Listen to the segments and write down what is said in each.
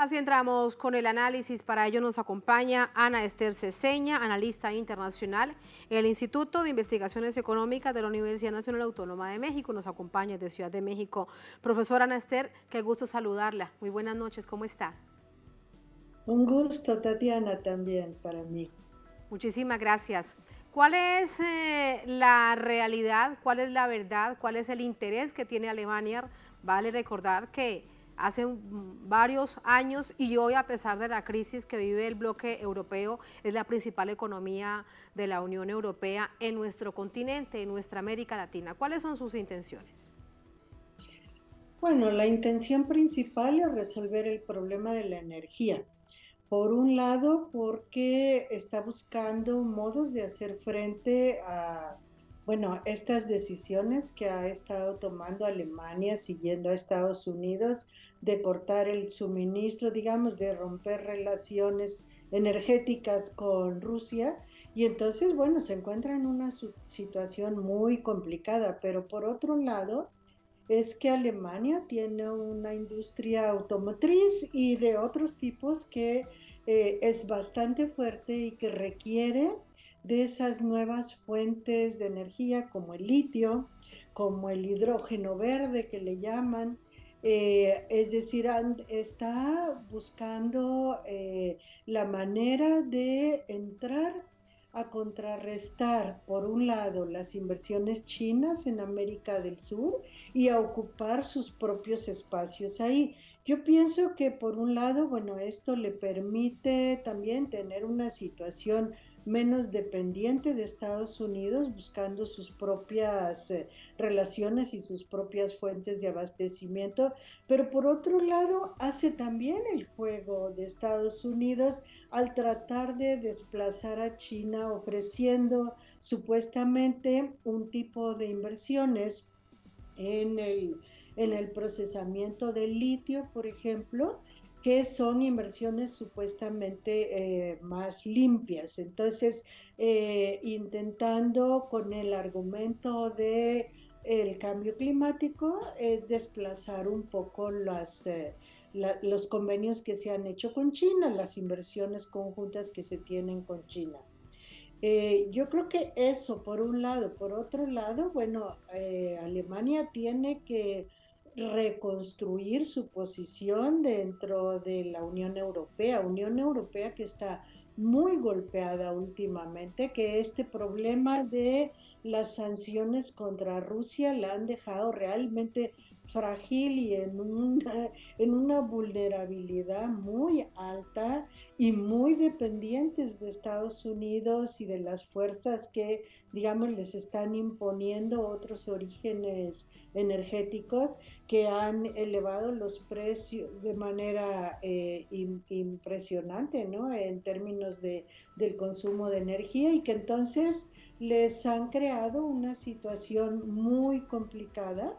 Así entramos con el análisis. Para ello nos acompaña Ana Esther Ceseña, analista internacional en el Instituto de Investigaciones Económicas de la Universidad Nacional Autónoma de México. Nos acompaña desde Ciudad de México. Profesora Ana Esther, qué gusto saludarla. Muy buenas noches, ¿cómo está? Un gusto, Tatiana, también para mí. Muchísimas gracias. ¿Cuál es la realidad, cuál es la verdad, cuál es el interés que tiene Alemania? Vale recordar que hace varios años y hoy, a pesar de la crisis que vive el bloque europeo, es la principal economía de la Unión Europea en nuestro continente, en nuestra América Latina. ¿Cuáles son sus intenciones? Bueno, la intención principal es resolver el problema de la energía. Por un lado, porque está buscando modos de hacer frente a, bueno, estas decisiones que ha estado tomando Alemania siguiendo a Estados Unidos de cortar el suministro, digamos, de romper relaciones energéticas con Rusia. Y entonces, bueno, se encuentra en una situación muy complicada, pero por otro lado, es que Alemania tiene una industria automotriz y de otros tipos que es bastante fuerte y que requiere de esas nuevas fuentes de energía como el litio, como el hidrógeno verde que le llaman. Es decir, está buscando la manera de entrar a contrarrestar, por un lado, las inversiones chinas en América del Sur y a ocupar sus propios espacios ahí. Yo pienso que por un lado, bueno, esto le permite también tener una situación menos dependiente de Estados Unidos, buscando sus propias relaciones y sus propias fuentes de abastecimiento, pero por otro lado hace también el juego de Estados Unidos al tratar de desplazar a China ofreciendo supuestamente un tipo de inversiones en el procesamiento del litio, por ejemplo, que son inversiones supuestamente más limpias. Entonces, intentando con el argumento de el cambio climático, desplazar un poco los convenios que se han hecho con China, las inversiones conjuntas que se tienen con China. Yo creo que eso por un lado. Por otro lado, bueno, Alemania tiene que reconstruir su posición dentro de la Unión Europea que está muy golpeada últimamente, que este problema de las sanciones contra Rusia la han dejado realmente frágil y en una vulnerabilidad muy alta y muy dependientes de Estados Unidos y de las fuerzas que, digamos, les están imponiendo otros orígenes energéticos que han elevado los precios de manera impresionante, ¿no? En términos del consumo de energía y que entonces les han creado una situación muy complicada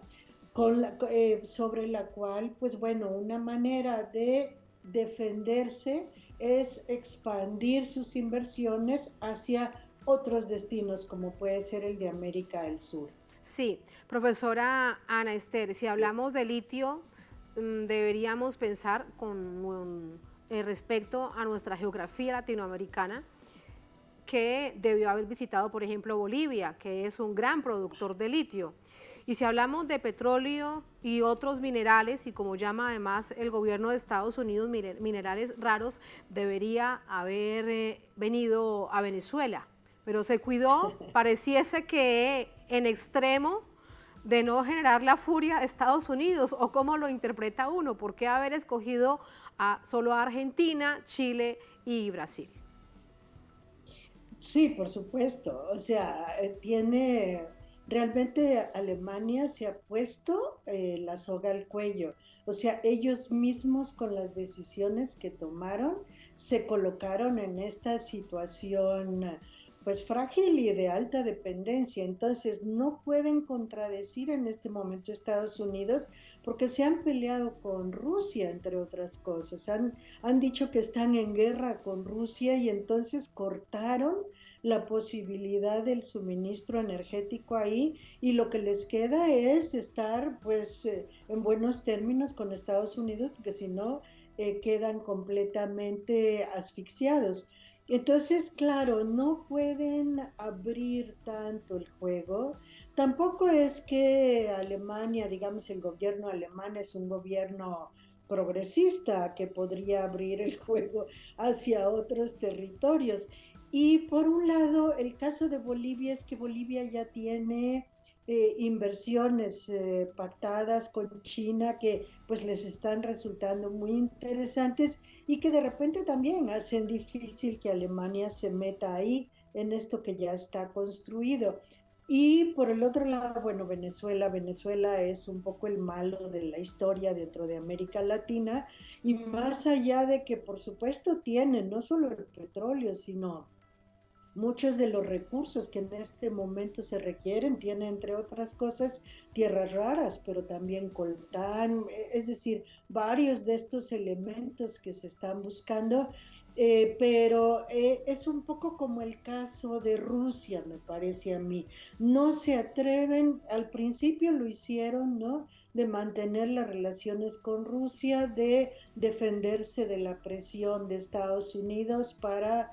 sobre la cual, pues bueno, una manera de defenderse es expandir sus inversiones hacia otros destinos, como puede ser el de América del Sur. Sí, profesora Ana Esther, si hablamos de litio, deberíamos pensar con respecto a nuestra geografía latinoamericana, que debió haber visitado, por ejemplo, Bolivia, que es un gran productor de litio. Y si hablamos de petróleo y otros minerales, y como llama además el gobierno de Estados Unidos minerales raros, debería haber venido a Venezuela. Pero se cuidó, pareciese que en extremo de no generar la furia de Estados Unidos, o cómo lo interpreta uno, ¿por qué haber escogido solo a Argentina, Chile y Brasil? Sí, por supuesto. O sea, realmente Alemania se ha puesto la soga al cuello. O sea, ellos mismos con las decisiones que tomaron se colocaron en esta situación pues frágil y de alta dependencia. Entonces, no pueden contradecir en este momento Estados Unidos porque se han peleado con Rusia, entre otras cosas. Han dicho que están en guerra con Rusia y entonces cortaron la posibilidad del suministro energético ahí y lo que les queda es estar pues en buenos términos con Estados Unidos porque si no quedan completamente asfixiados. Entonces, claro, no pueden abrir tanto el juego. Tampoco es que Alemania, digamos, el gobierno alemán es un gobierno progresista que podría abrir el juego hacia otros territorios. Y por un lado, el caso de Bolivia es que Bolivia ya tiene inversiones pactadas con China que pues les están resultando muy interesantes y que de repente también hacen difícil que Alemania se meta ahí en esto que ya está construido. Y por el otro lado, bueno, Venezuela es un poco el malo de la historia dentro de América Latina y más allá de que por supuesto tienen no solo el petróleo, sino muchos de los recursos que en este momento se requieren tienen, entre otras cosas, tierras raras, pero también coltán, es decir, varios de estos elementos que se están buscando, pero es un poco como el caso de Rusia, me parece a mí. No se atreven, al principio lo hicieron, ¿no? De mantener las relaciones con Rusia, de defenderse de la presión de Estados Unidos para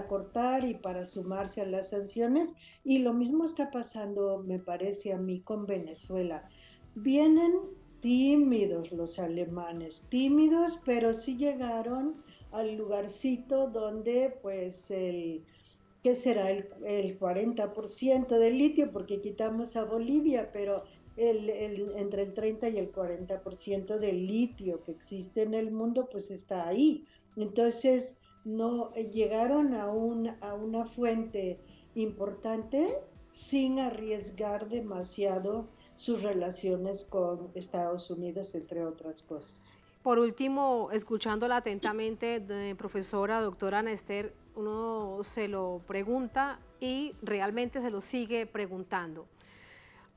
cortar y para sumarse a las sanciones. Y lo mismo está pasando, me parece a mí, con Venezuela. Vienen tímidos los alemanes, tímidos, pero sí llegaron al lugarcito donde pues ¿qué será? El 40% del litio, porque quitamos a Bolivia, pero entre el 30 y el 40% del litio que existe en el mundo, pues está ahí. Entonces, no llegaron a una fuente importante sin arriesgar demasiado sus relaciones con Estados Unidos, entre otras cosas. Por último, escuchándola atentamente, profesora, doctora Ana Esther, uno se lo pregunta y realmente se lo sigue preguntando.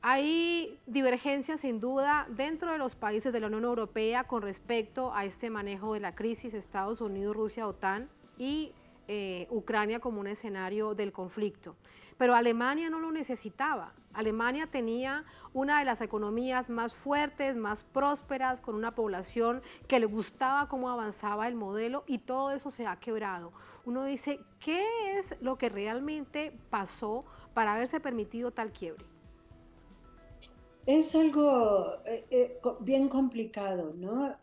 Hay divergencias sin duda dentro de los países de la Unión Europea con respecto a este manejo de la crisis Estados Unidos, Rusia, OTAN y Ucrania como un escenario del conflicto. Pero Alemania no lo necesitaba. Alemania tenía una de las economías más fuertes, más prósperas, con una población que le gustaba cómo avanzaba el modelo y todo eso se ha quebrado. Uno dice, ¿qué es lo que realmente pasó para haberse permitido tal quiebre? Es algo bien complicado, ¿no?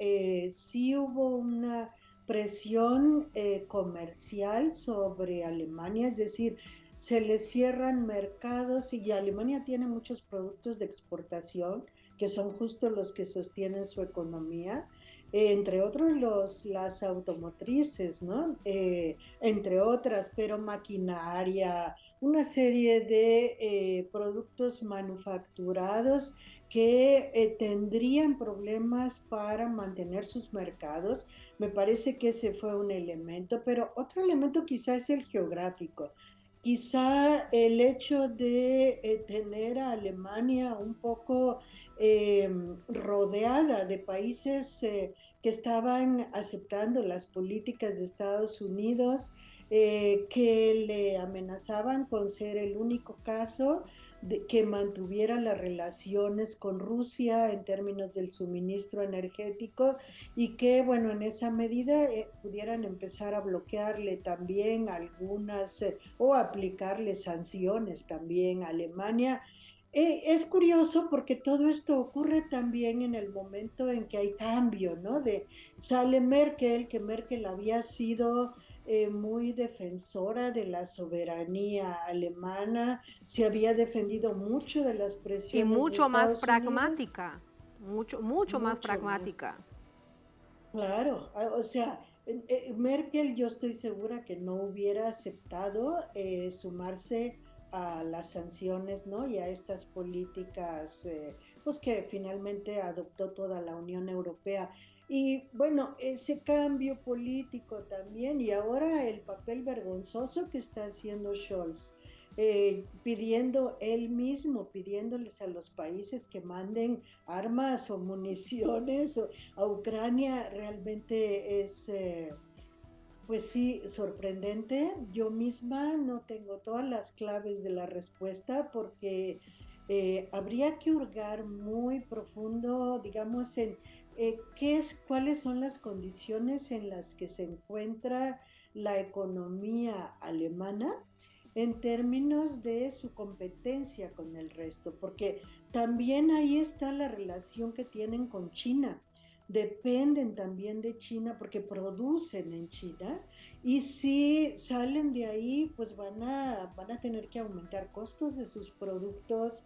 Sí hubo una presión comercial sobre Alemania, es decir, se le cierran mercados y Alemania tiene muchos productos de exportación que son justo los que sostienen su economía, entre otros las automotrices, ¿no? Entre otras, pero maquinaria, una serie de productos manufacturados que tendrían problemas para mantener sus mercados. Me parece que ese fue un elemento, pero otro elemento quizá es el geográfico. Quizá el hecho de tener a Alemania un poco rodeada de países que estaban aceptando las políticas de Estados Unidos, que le amenazaban con ser el único caso que mantuviera las relaciones con Rusia en términos del suministro energético y que, bueno, en esa medida pudieran empezar a bloquearle también algunas o aplicarle sanciones también a Alemania. Es curioso porque todo esto ocurre también en el momento en que hay cambio, ¿no? Sale Merkel, que Merkel había sido muy defensora de la soberanía alemana, se había defendido mucho de las Y presiones de mucho más Estados Unidos, pragmática, mucho más mucho más. pragmática. Claro, o sea, Merkel yo estoy segura que no hubiera aceptado sumarse a las sanciones, ¿no? Y a estas políticas, pues que finalmente adoptó toda la Unión Europea. Y bueno, ese cambio político también, y ahora el papel vergonzoso que está haciendo Scholz, pidiendo él mismo, pidiéndoles a los países que manden armas o municiones a Ucrania, realmente es, pues sí, sorprendente. Yo misma no tengo todas las claves de la respuesta porque habría que hurgar muy profundo, digamos, en cuáles son las condiciones en las que se encuentra la economía alemana en términos de su competencia con el resto, porque también ahí está la relación que tienen con China. Dependen también de China porque producen en China y si salen de ahí pues van a tener que aumentar costos de sus productos.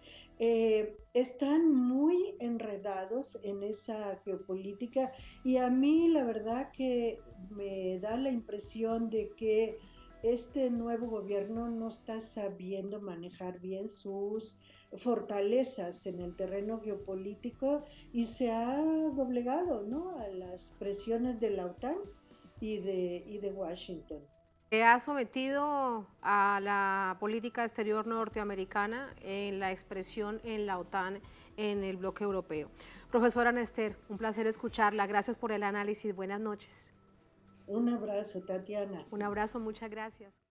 Están muy enredados en esa geopolítica y a mí la verdad que me da la impresión de que este nuevo gobierno no está sabiendo manejar bien sus fortalezas en el terreno geopolítico y se ha doblegado, ¿no?, a las presiones de la OTAN y de Washington. Se ha sometido a la política exterior norteamericana en la expresión en la OTAN, en el bloque europeo. Profesora Ana Ester, un placer escucharla. Gracias por el análisis. Buenas noches. Un abrazo, Tatiana. Un abrazo, muchas gracias.